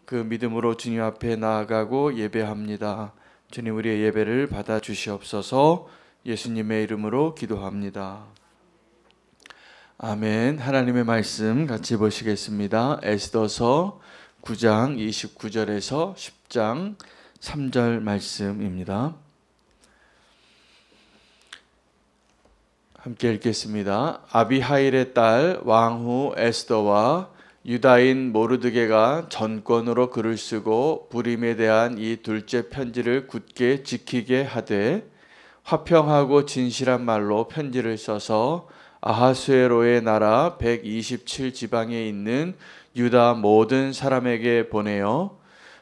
그 믿음으로 주님 앞에 나아가고 예배합니다. 주님, 우리의 예배를 받아 주시옵소서. 예수님의 이름으로 기도합니다. 아멘. 하나님의 말씀 같이 보시겠습니다. 에스더서 9장 29절에서 10장 3절 말씀입니다. 함께 읽겠습니다. 아비하일의 딸 왕후 에스더와 유다인 모르드게가 전권으로 글을 쓰고 부림에 대한 이 둘째 편지를 굳게 지키게 하되 화평하고 진실한 말로 편지를 써서 아하수에로의 나라 127지방에 있는 유다 모든 사람에게 보내어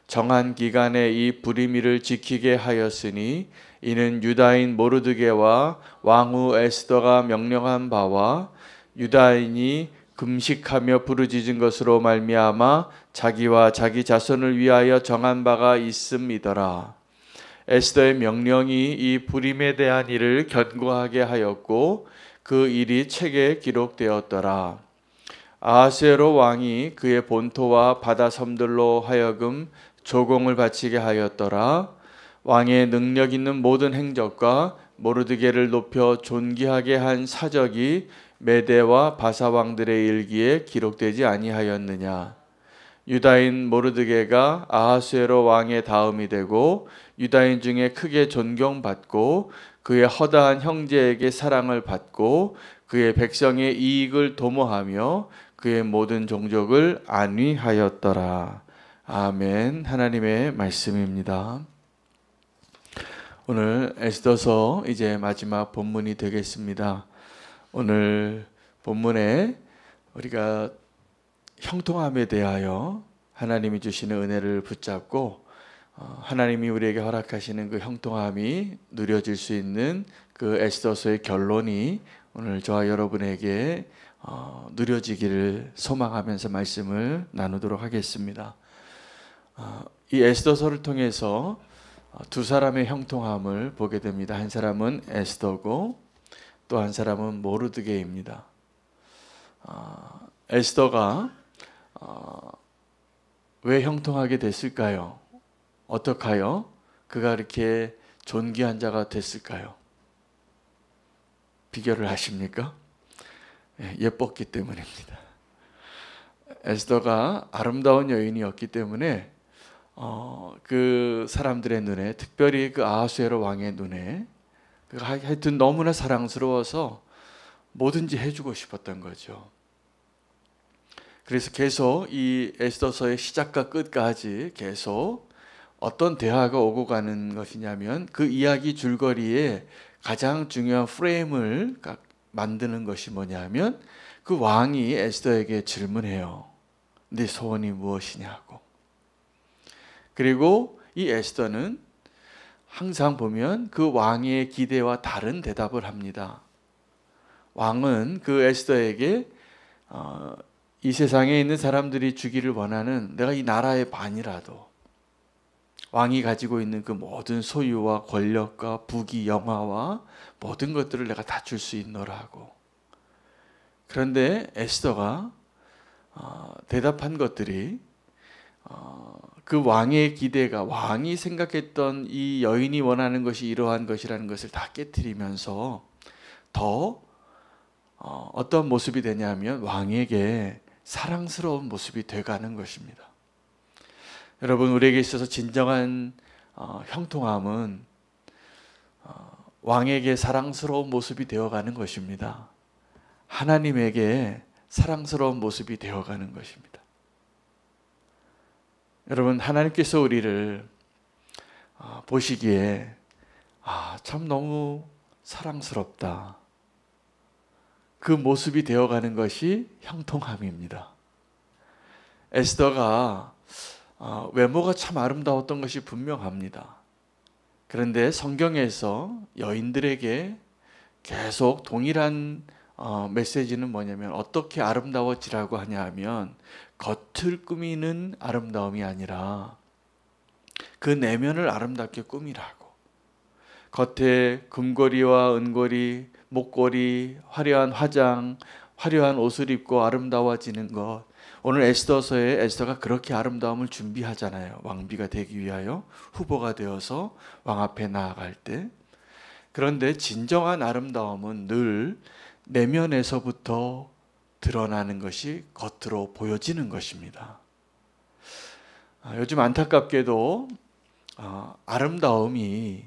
정한 기간에 이 부림일을 지키게 하였으니 이는 유다인 모르드게와 왕후 에스더가 명령한 바와 유다인이 금식하며 부르짖은 것으로 말미암아 자기와 자기 자손을 위하여 정한 바가 있음이더라. 에스더의 명령이 이 부림에 대한 일을 견고하게 하였고 그 일이 책에 기록되었더라. 아하수에로 왕이 그의 본토와 바다 섬들로 하여금 조공을 바치게 하였더라. 왕의 능력 있는 모든 행적과 모르드게를 높여 존귀하게 한 사적이 메대와 바사 왕들의 일기에 기록되지 아니하였느냐. 유다인 모르드게가 아하수에로 왕의 다음이 되고 유다인 중에 크게 존경받고 그의 허다한 형제에게 사랑을 받고 그의 백성의 이익을 도모하며 그의 모든 종족을 안위하였더라. 아멘. 하나님의 말씀입니다. 오늘 에스더서 이제 마지막 본문이 되겠습니다. 오늘 본문에 우리가 형통함에 대하여 하나님이 주시는 은혜를 붙잡고 하나님이 우리에게 허락하시는 그 형통함이 누려질 수 있는 그 에스더서의 결론이 오늘 저와 여러분에게 누려지기를 소망하면서 말씀을 나누도록 하겠습니다. 이 에스더서를 통해서 두 사람의 형통함을 보게 됩니다. 한 사람은 에스더고 또 한 사람은 모르드게입니다. 에스더가 왜 형통하게 됐을까요? 어떡하여 그가 이렇게 존귀한 자가 됐을까요? 비교를 하십니까? 예뻤기 때문입니다. 에스더가 아름다운 여인이었기 때문에 그 사람들의 눈에, 특별히 그 아하수에로 왕의 눈에 하여튼 너무나 사랑스러워서 뭐든지 해주고 싶었던 거죠. 그래서 계속 이 에스더서의 시작과 끝까지 계속 어떤 대화가 오고 가는 것이냐면 그 이야기 줄거리에 가장 중요한 프레임을 만드는 것이 뭐냐면 그 왕이 에스더에게 질문해요. 네 소원이 무엇이냐고. 그리고 이 에스더는 항상 보면 그 왕의 기대와 다른 대답을 합니다. 왕은 그 에스더에게 이 세상에 있는 사람들이 주기를 원하는 내가 이 나라의 반이라도 왕이 가지고 있는 그 모든 소유와 권력과 부귀 영화와 모든 것들을 내가 다 줄 수 있노라고. 그런데 에스더가 대답한 것들이 그 왕의 기대가 왕이 생각했던 이 여인이 원하는 것이 이러한 것이라는 것을 다 깨트리면서 더 어떤 모습이 되냐면 왕에게 사랑스러운 모습이 돼가는 것입니다. 여러분, 우리에게 있어서 진정한 형통함은 왕에게 사랑스러운 모습이 되어가는 것입니다. 하나님에게 사랑스러운 모습이 되어가는 것입니다. 여러분, 하나님께서 우리를 보시기에 참 너무 사랑스럽다. 그 모습이 되어가는 것이 형통함입니다. 에스더가 외모가 참 아름다웠던 것이 분명합니다. 그런데 성경에서 여인들에게 계속 동일한 메시지는 뭐냐면 어떻게 아름다워지라고 하냐 하면 겉을 꾸미는 아름다움이 아니라 그 내면을 아름답게 꾸미라고. 겉에 금고리와 은고리, 목걸이, 화려한 화장, 화려한 옷을 입고 아름다워지는 것, 오늘 에스더서에 에스더가 그렇게 아름다움을 준비하잖아요. 왕비가 되기 위하여 후보가 되어서 왕 앞에 나아갈 때. 그런데 진정한 아름다움은 늘 내면에서부터 드러나는 것이 겉으로 보여지는 것입니다. 요즘 안타깝게도 아름다움이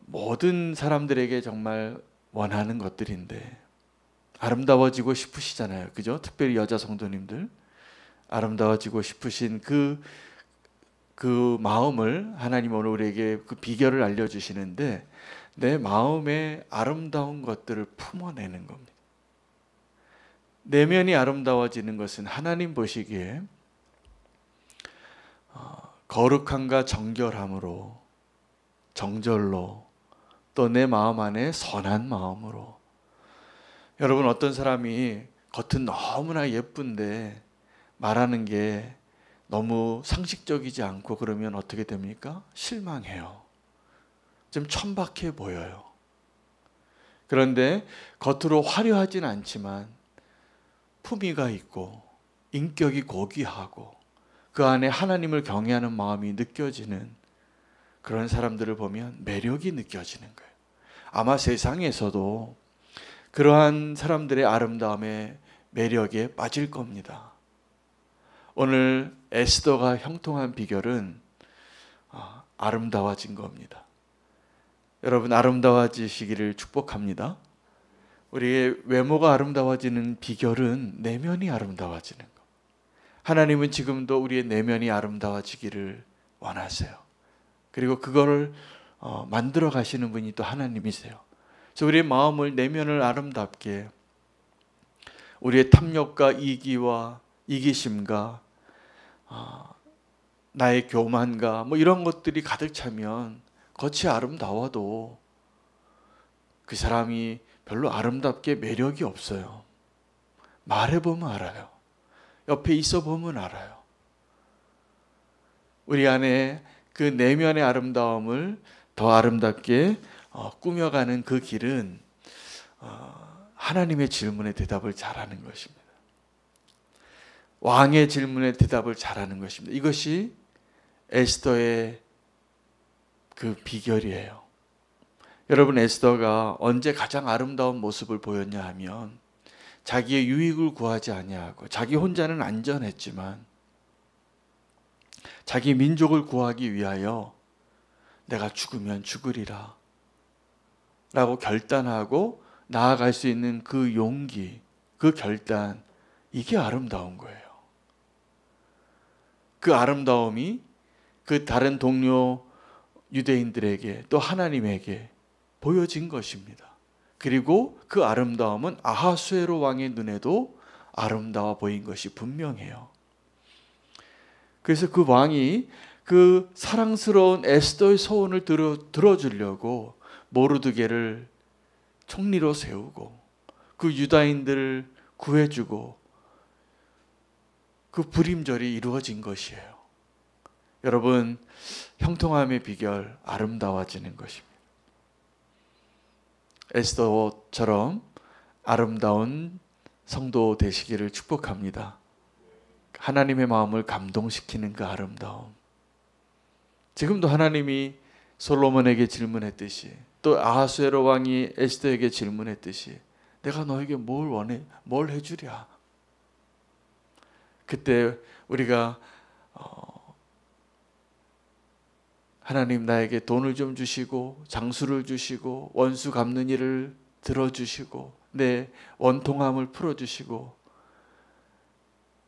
모든 사람들에게 정말 원하는 것들인데 아름다워지고 싶으시잖아요. 그죠? 특별히 여자 성도님들 아름다워지고 싶으신 그 마음을 하나님 오늘 우리에게 그 비결을 알려주시는데 내 마음에 아름다운 것들을 품어내는 겁니다. 내면이 아름다워지는 것은 하나님 보시기에 거룩함과 정결함으로 정절로 또 내 마음 안에 선한 마음으로. 여러분 어떤 사람이 겉은 너무나 예쁜데 말하는 게 너무 상식적이지 않고 그러면 어떻게 됩니까? 실망해요. 좀 천박해 보여요. 그런데 겉으로 화려하진 않지만 품위가 있고 인격이 고귀하고 그 안에 하나님을 경외하는 마음이 느껴지는 그런 사람들을 보면 매력이 느껴지는 거예요. 아마 세상에서도 그러한 사람들의 아름다움에 매력에 빠질 겁니다. 오늘 에스더가 형통한 비결은 아름다워진 겁니다. 여러분 아름다워지시기를 축복합니다. 우리의 외모가 아름다워지는 비결은 내면이 아름다워지는 것. 하나님은 지금도 우리의 내면이 아름다워지기를 원하세요. 그리고 그거를 만들어 가시는 분이 또 하나님이세요. 그래서 우리의 마음을 내면을 아름답게 우리의 탐욕과 이기와 이기심과 나의 교만과 뭐 이런 것들이 가득 차면 겉이 아름다워도 그 사람이 별로 아름답게 매력이 없어요. 말해보면 알아요. 옆에 있어 보면 알아요. 우리 안에 그 내면의 아름다움을 더 아름답게 꾸며가는 그 길은 하나님의 질문에 대답을 잘하는 것입니다. 왕의 질문에 대답을 잘하는 것입니다. 이것이 에스더의 그 비결이에요. 여러분 에스더가 언제 가장 아름다운 모습을 보였냐 하면 자기의 유익을 구하지 아니하고 자기 혼자는 안전했지만 자기 민족을 구하기 위하여 내가 죽으면 죽으리라 라고 결단하고 나아갈 수 있는 그 용기, 그 결단, 이게 아름다운 거예요. 그 아름다움이 그 다른 동료 유대인들에게 또 하나님에게 보여진 것입니다. 그리고 그 아름다움은 아하수에로 왕의 눈에도 아름다워 보인 것이 분명해요. 그래서 그 왕이 그 사랑스러운 에스더의 소원을 들어주려고 모르드게를 총리로 세우고 그 유다인들을 구해주고 그 불임절이 이루어진 것이에요. 여러분 형통함의 비결 아름다워지는 것입니다. 에스더처럼 아름다운 성도 되시기를 축복합니다. 하나님의 마음을 감동시키는 그 아름다움. 지금도 하나님이 솔로몬에게 질문했듯이 또 아하수에로 왕이 에스더에게 질문했듯이 내가 너에게 뭘 원해? 뭘 해주랴? 그때 우리가 하나님 나에게 돈을 좀 주시고 장수를 주시고 원수 갚는 일을 들어주시고 내 원통함을 풀어주시고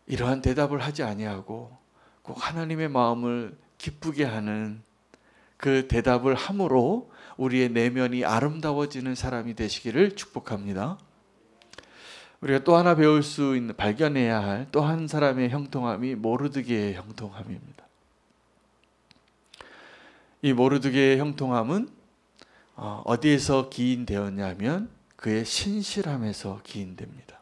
이러한 대답을 하지 아니하고 꼭 하나님의 마음을 기쁘게 하는 그 대답을 함으로 우리의 내면이 아름다워지는 사람이 되시기를 축복합니다. 우리가 또 하나 배울 수 있는 발견해야 할 또 한 사람의 형통함이 모르드게의 형통함입니다. 이 모르드게의 형통함은 어디에서 기인되었냐면 그의 신실함에서 기인됩니다.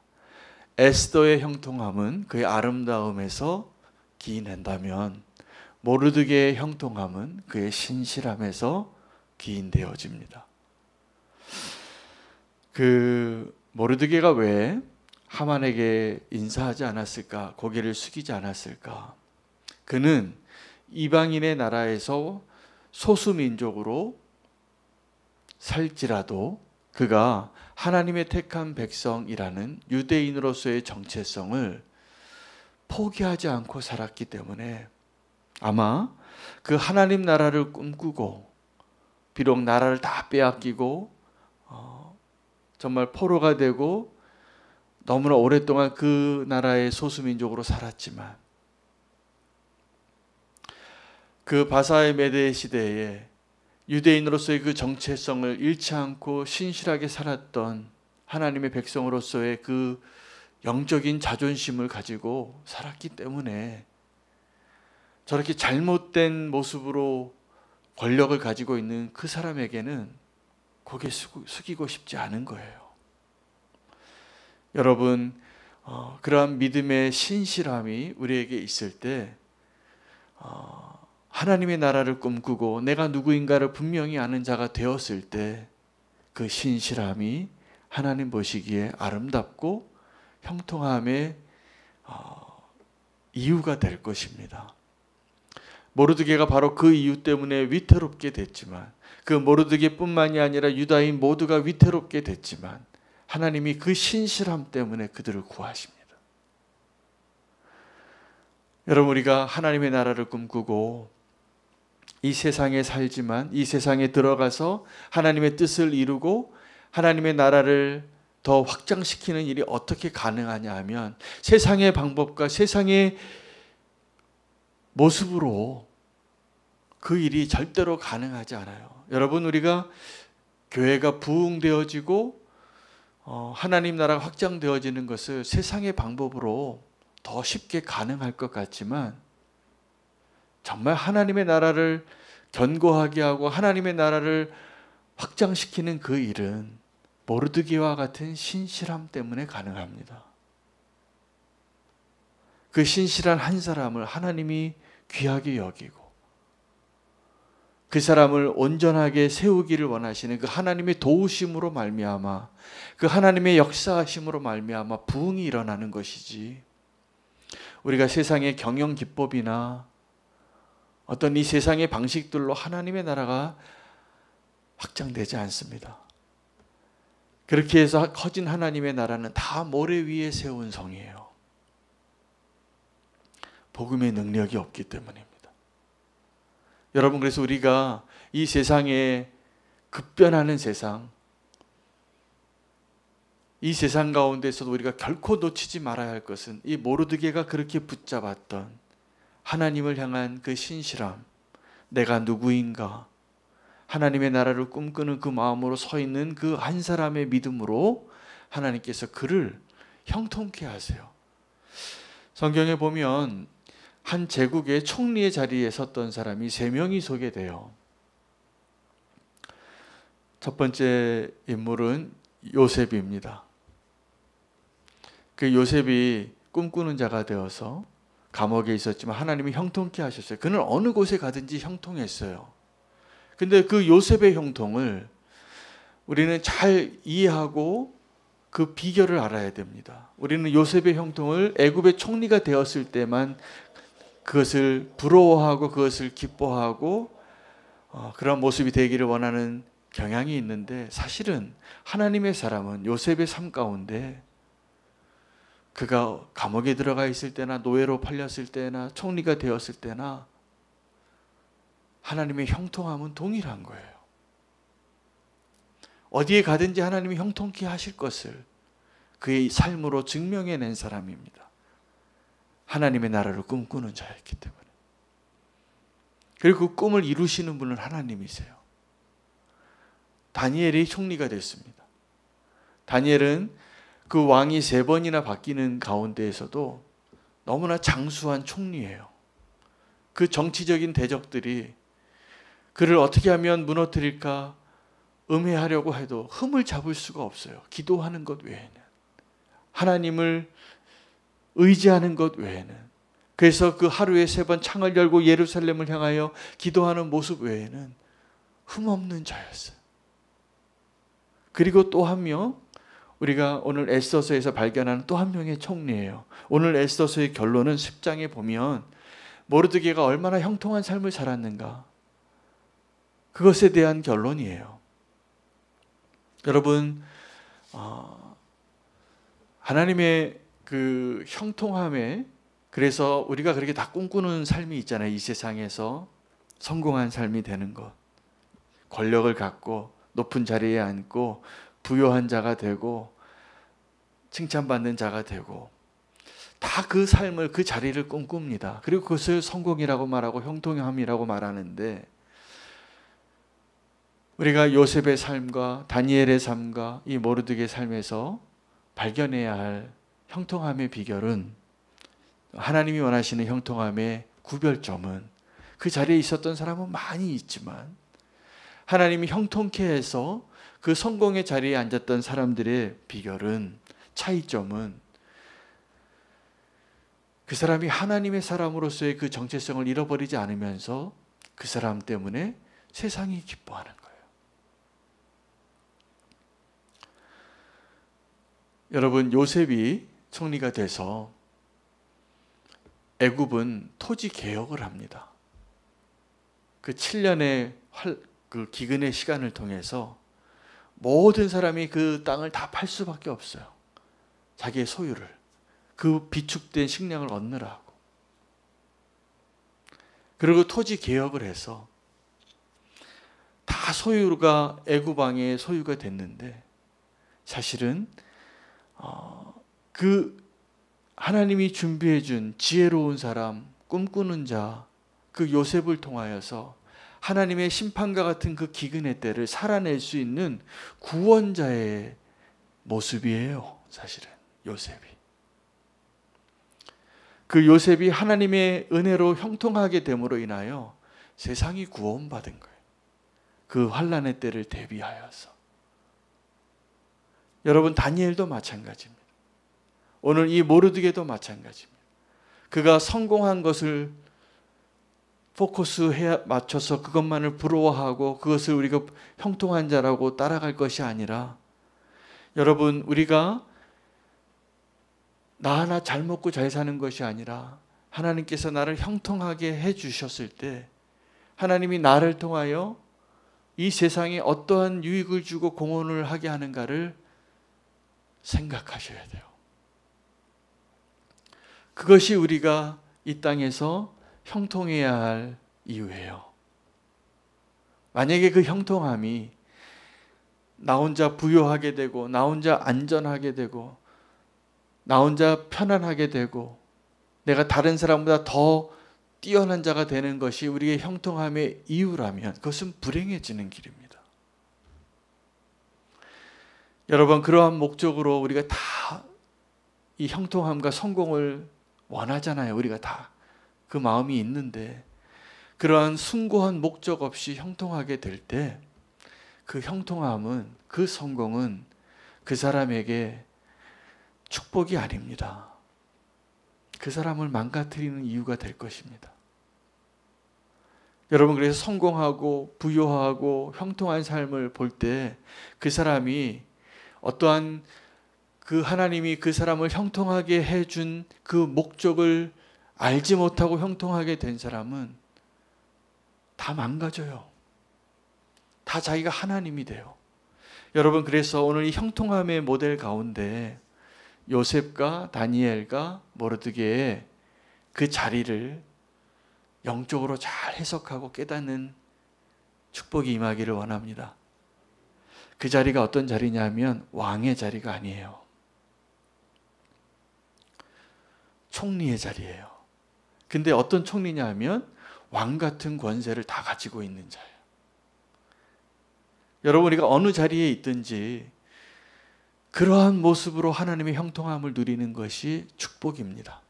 에스더의 형통함은 그의 아름다움에서 기인한다면 모르드게의 형통함은 그의 신실함에서 기인되어집니다. 그 모르드게가 왜 하만에게 인사하지 않았을까? 고개를 숙이지 않았을까? 그는 이방인의 나라에서 소수민족으로 살지라도 그가 하나님의 택한 백성이라는 유대인으로서의 정체성을 포기하지 않고 살았기 때문에 아마 그 하나님 나라를 꿈꾸고 비록 나라를 다 빼앗기고 정말 포로가 되고 너무나 오랫동안 그 나라의 소수민족으로 살았지만 그 바사의 메대 시대에 유대인으로서의 그 정체성을 잃지 않고 신실하게 살았던 하나님의 백성으로서의 그 영적인 자존심을 가지고 살았기 때문에 저렇게 잘못된 모습으로 권력을 가지고 있는 그 사람에게는 고개 숙이고 싶지 않은 거예요. 여러분, 그러한 믿음의 신실함이 우리에게 있을 때 하나님의 나라를 꿈꾸고 내가 누구인가를 분명히 아는 자가 되었을 때 그 신실함이 하나님 보시기에 아름답고 형통함의 이유가 될 것입니다. 모르드게가 바로 그 이유 때문에 위태롭게 됐지만 그 모르드게뿐만이 아니라 유다인 모두가 위태롭게 됐지만 하나님이 그 신실함 때문에 그들을 구하십니다. 여러분, 우리가 하나님의 나라를 꿈꾸고 이 세상에 살지만 이 세상에 들어가서 하나님의 뜻을 이루고 하나님의 나라를 더 확장시키는 일이 어떻게 가능하냐 하면 세상의 방법과 세상의 모습으로 그 일이 절대로 가능하지 않아요. 여러분, 우리가 교회가 부흥되어지고 하나님 나라가 확장되어지는 것을 세상의 방법으로 더 쉽게 가능할 것 같지만 정말 하나님의 나라를 견고하게 하고 하나님의 나라를 확장시키는 그 일은 모르드게와 같은 신실함 때문에 가능합니다. 그 신실한 한 사람을 하나님이 귀하게 여기고 그 사람을 온전하게 세우기를 원하시는 그 하나님의 도우심으로 말미암아 그 하나님의 역사하심으로 말미암아 부흥이 일어나는 것이지 우리가 세상의 경영 기법이나 어떤 이 세상의 방식들로 하나님의 나라가 확장되지 않습니다. 그렇게 해서 커진 하나님의 나라는 다 모래 위에 세운 성이에요. 복음의 능력이 없기 때문입니다. 여러분, 그래서 우리가 이 세상에 급변하는 세상, 이 세상 가운데서도 우리가 결코 놓치지 말아야 할 것은 이 모르드게가 그렇게 붙잡았던 하나님을 향한 그 신실함, 내가 누구인가, 하나님의 나라를 꿈꾸는 그 마음으로 서 있는 그 한 사람의 믿음으로 하나님께서 그를 형통케 하세요. 성경에 보면 한 제국의 총리의 자리에 섰던 사람이 3명이 소개돼요. 첫 번째 인물은 요셉입니다. 그 요셉이 꿈꾸는 자가 되어서 감옥에 있었지만 하나님이 형통케 하셨어요. 그는 어느 곳에 가든지 형통했어요. 근데 그 요셉의 형통을 우리는 잘 이해하고 그 비결을 알아야 됩니다. 우리는 요셉의 형통을 애굽의 총리가 되었을 때만 그것을 부러워하고 그것을 기뻐하고 그런 모습이 되기를 원하는 경향이 있는데 사실은 하나님의 사람은 요셉의 삶 가운데 그가 감옥에 들어가 있을 때나 노예로 팔렸을 때나 총리가 되었을 때나 하나님의 형통함은 동일한 거예요. 어디에 가든지 하나님이 형통케 하실 것을 그의 삶으로 증명해낸 사람입니다. 하나님의 나라를 꿈꾸는 자였기 때문에. 그리고 그 꿈을 이루시는 분은 하나님이세요. 다니엘이 총리가 됐습니다. 다니엘은 그 왕이 3번이나 바뀌는 가운데에서도 너무나 장수한 총리예요. 그 정치적인 대적들이 그를 어떻게 하면 무너뜨릴까 음해하려고 해도 흠을 잡을 수가 없어요. 기도하는 것 외에는. 하나님을 의지하는 것 외에는. 그래서 그 하루에 3번 창을 열고 예루살렘을 향하여 기도하는 모습 외에는 흠없는 자였어요. 그리고 또 한 명, 우리가 오늘 에스더서에서 발견하는 또 한 명의 총리예요. 오늘 에스더서의 결론은 10장에 보면 모르드게가 얼마나 형통한 삶을 살았는가, 그것에 대한 결론이에요. 여러분, 하나님의 그 형통함에, 그래서 우리가 그렇게 다 꿈꾸는 삶이 있잖아요. 이 세상에서 성공한 삶이 되는 것, 권력을 갖고 높은 자리에 앉고 부유한 자가 되고 칭찬받는 자가 되고, 다 그 삶을, 그 자리를 꿈꿉니다. 그리고 그것을 성공이라고 말하고 형통함이라고 말하는데, 우리가 요셉의 삶과 다니엘의 삶과 이 모르드게의 삶에서 발견해야 할 형통함의 비결은, 하나님이 원하시는 형통함의 구별점은, 그 자리에 있었던 사람은 많이 있지만 하나님이 형통케 해서 그 성공의 자리에 앉았던 사람들의 비결은, 차이점은, 그 사람이 하나님의 사람으로서의 그 정체성을 잃어버리지 않으면서 그 사람 때문에 세상이 기뻐하는 거예요. 여러분, 요셉이 총리가 돼서 애굽은 토지 개혁을 합니다. 그 7년의 그 기근의 시간을 통해서 모든 사람이 그 땅을 다 팔 수밖에 없어요. 자기의 소유를, 그 비축된 식량을 얻느라 하고. 그리고 토지 개혁을 해서 다 소유가 애굽 왕의 소유가 됐는데, 사실은 그 하나님이 준비해 준 지혜로운 사람, 꿈꾸는 자, 그 요셉을 통하여서 하나님의 심판과 같은 그 기근의 때를 살아낼 수 있는 구원자의 모습이에요. 사실은 요셉이. 그 요셉이 하나님의 은혜로 형통하게 됨으로 인하여 세상이 구원받은 거예요. 그 환난의 때를 대비하여서. 여러분, 다니엘도 마찬가지입니다. 오늘 이 모르드게도 마찬가지입니다. 그가 성공한 것을 포커스에 맞춰서 그것만을 부러워하고 그것을 우리가 형통한 자라고 따라갈 것이 아니라, 여러분, 우리가 나 하나 잘 먹고 잘 사는 것이 아니라 하나님께서 나를 형통하게 해주셨을 때 하나님이 나를 통하여 이 세상에 어떠한 유익을 주고 공헌을 하게 하는가를 생각하셔야 돼요. 그것이 우리가 이 땅에서 형통해야 할 이유예요. 만약에 그 형통함이 나 혼자 부유하게 되고, 나 혼자 안전하게 되고, 나 혼자 편안하게 되고, 내가 다른 사람보다 더 뛰어난 자가 되는 것이 우리의 형통함의 이유라면 그것은 불행해지는 길입니다. 여러분, 그러한 목적으로 우리가 다 이 형통함과 성공을 원하잖아요. 우리가 다 그 마음이 있는데, 그러한 숭고한 목적 없이 형통하게 될 때 그 형통함은, 그 성공은 그 사람에게 축복이 아닙니다. 그 사람을 망가뜨리는 이유가 될 것입니다. 여러분, 그래서 성공하고 부유하고 형통한 삶을 볼 때 그 사람이 어떠한 그 하나님이 그 사람을 형통하게 해준 그 목적을 알지 못하고 형통하게 된 사람은 다 망가져요. 다 자기가 하나님이 돼요. 여러분, 그래서 오늘 이 형통함의 모델 가운데 요셉과 다니엘과 모르드게의 그 자리를 영적으로 잘 해석하고 깨닫는 축복이 임하기를 원합니다. 그 자리가 어떤 자리냐면 왕의 자리가 아니에요. 총리의 자리예요. 근데 어떤 총리냐 하면 왕 같은 권세를 다 가지고 있는 자예요. 여러분, 우리가 어느 자리에 있든지 그러한 모습으로 하나님의 형통함을 누리는 것이 축복입니다.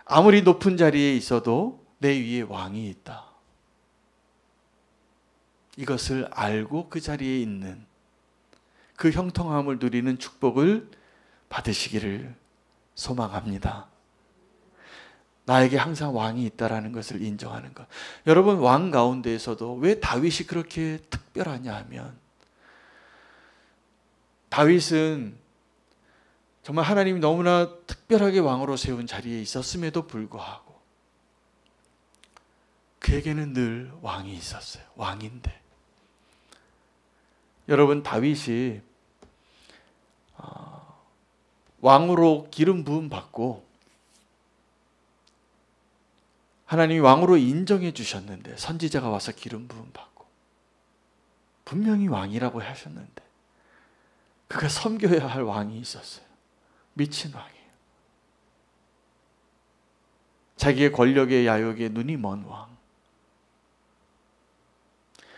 아무리 높은 자리에 있어도 내 위에 왕이 있다. 이것을 알고 그 자리에 있는, 그 형통함을 누리는 축복을 받으시기를 소망합니다. 나에게 항상 왕이 있다라는 것을 인정하는 것. 여러분, 왕 가운데에서도 왜 다윗이 그렇게 특별하냐 하면 다윗은 정말 하나님이 너무나 특별하게 왕으로 세운 자리에 있었음에도 불구하고 그에게는 늘 왕이 있었어요. 왕인데. 여러분, 다윗이 왕으로 기름 부음 받고 하나님이 왕으로 인정해 주셨는데, 선지자가 와서 기름 부음 받고 분명히 왕이라고 하셨는데 그가 섬겨야 할 왕이 있었어요. 미친 왕이에요. 자기의 권력의 야욕에 눈이 먼 왕.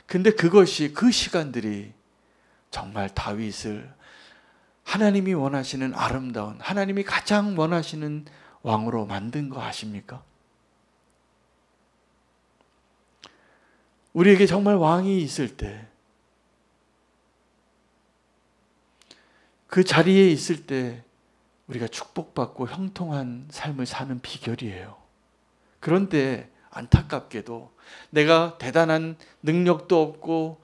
근데 그것이, 그 시간들이 정말 다윗을 하나님이 원하시는 아름다운, 하나님이 가장 원하시는 왕으로 만든 거 아십니까? 우리에게 정말 왕이 있을 때, 그 자리에 있을 때 우리가 축복받고 형통한 삶을 사는 비결이에요. 그런데 안타깝게도 내가 대단한 능력도 없고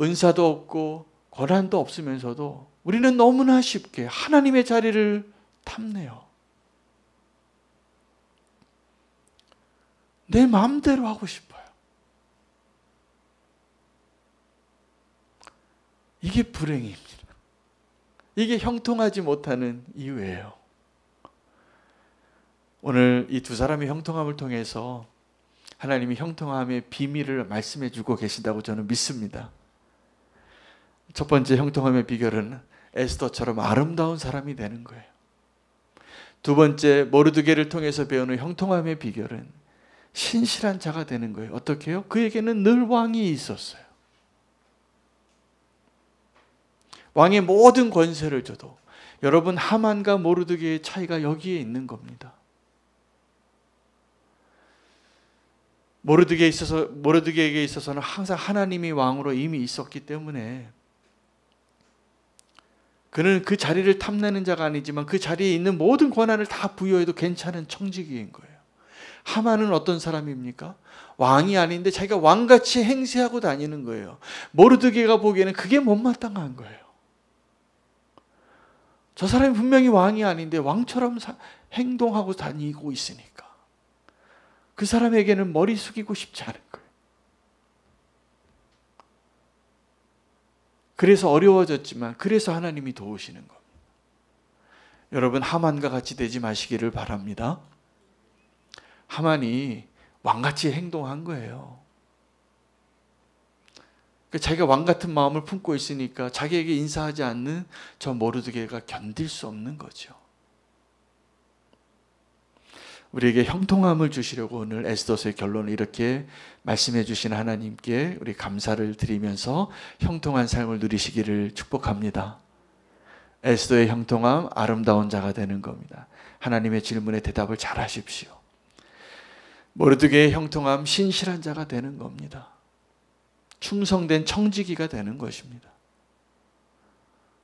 은사도 없고 권한도 없으면서도 우리는 너무나 쉽게 하나님의 자리를 탐내요. 내 마음대로 하고 싶어요. 이게 불행입니다. 이게 형통하지 못하는 이유예요. 오늘 이 두 사람의 형통함을 통해서 하나님이 형통함의 비밀을 말씀해 주고 계신다고 저는 믿습니다. 첫 번째 형통함의 비결은 에스더처럼 아름다운 사람이 되는 거예요. 두 번째, 모르드게를 통해서 배우는 형통함의 비결은 신실한 자가 되는 거예요. 어떻게 해요? 그에게는 늘 왕이 있었어요. 왕의 모든 권세를 줘도, 여러분, 하만과 모르드게의 차이가 여기에 있는 겁니다. 모르드게에게 있어서는 항상 하나님이 왕으로 이미 있었기 때문에 그는 그 자리를 탐내는 자가 아니지만 그 자리에 있는 모든 권한을 다 부여해도 괜찮은 청지기인 거예요. 하만은 어떤 사람입니까? 왕이 아닌데 자기가 왕같이 행세하고 다니는 거예요. 모르드게가 보기에는 그게 못마땅한 거예요. 저 사람이 분명히 왕이 아닌데 왕처럼 행동하고 다니고 있으니까 그 사람에게는 머리 숙이고 싶지 않은 거예요. 그래서 어려워졌지만 그래서 하나님이 도우시는 겁니다. 여러분, 하만과 같이 되지 마시기를 바랍니다. 하만이 왕같이 행동한 거예요. 자기가 왕 같은 마음을 품고 있으니까 자기에게 인사하지 않는 저 모르드게가 견딜 수 없는 거죠. 우리에게 형통함을 주시려고 오늘 에스더서의 결론을 이렇게 말씀해 주신 하나님께 우리 감사를 드리면서 형통한 삶을 누리시기를 축복합니다. 에스더의 형통함, 아름다운 자가 되는 겁니다. 하나님의 질문에 대답을 잘 하십시오. 모르드게의 형통함, 신실한 자가 되는 겁니다. 충성된 청지기가 되는 것입니다.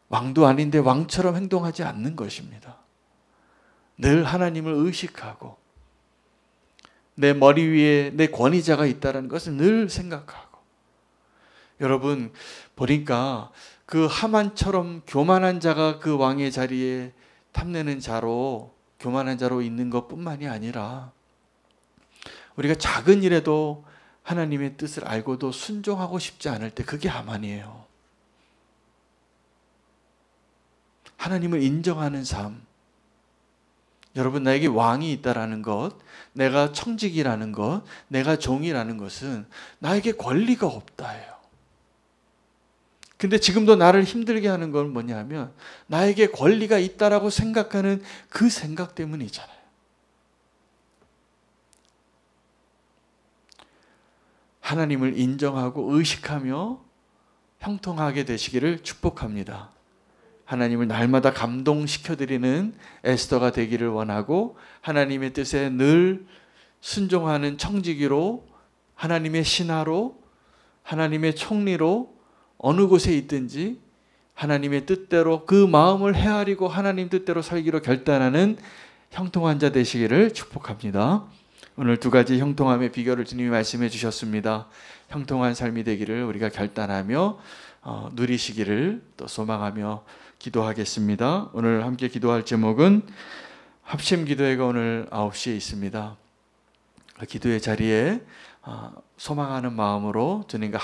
왕도 아닌데 왕처럼 행동하지 않는 것입니다. 늘 하나님을 의식하고 내 머리 위에 내 권위자가 있다는 것을 늘 생각하고. 여러분, 보니까 그 하만처럼 교만한 자가 그 왕의 자리에 탐내는 자로, 교만한 자로 있는 것뿐만이 아니라 우리가 작은 일에도 하나님의 뜻을 알고도 순종하고 싶지 않을 때, 그게 하만이에요. 하나님을 인정하는 삶. 여러분, 나에게 왕이 있다라는 것, 내가 청직이라는 것, 내가 종이라는 것은 나에게 권리가 없다예요. 근데 지금도 나를 힘들게 하는 건 뭐냐면 나에게 권리가 있다라고 생각하는 그 생각 때문이잖아요. 하나님을 인정하고 의식하며 형통하게 되시기를 축복합니다. 하나님을 날마다 감동시켜드리는 에스더가 되기를 원하고, 하나님의 뜻에 늘 순종하는 청지기로, 하나님의 신하로, 하나님의 총리로 어느 곳에 있든지 하나님의 뜻대로 그 마음을 헤아리고 하나님 뜻대로 살기로 결단하는 형통한 자 되시기를 축복합니다. 오늘 두 가지 형통함의 비결을 주님이 말씀해 주셨습니다. 형통한 삶이 되기를 우리가 결단하며 누리시기를 또 소망하며 기도하겠습니다. 오늘 함께 기도할 제목은 합심 기도회가 오늘 9시에 있습니다. 기도의 자리에 소망하는 마음으로 주님과 함께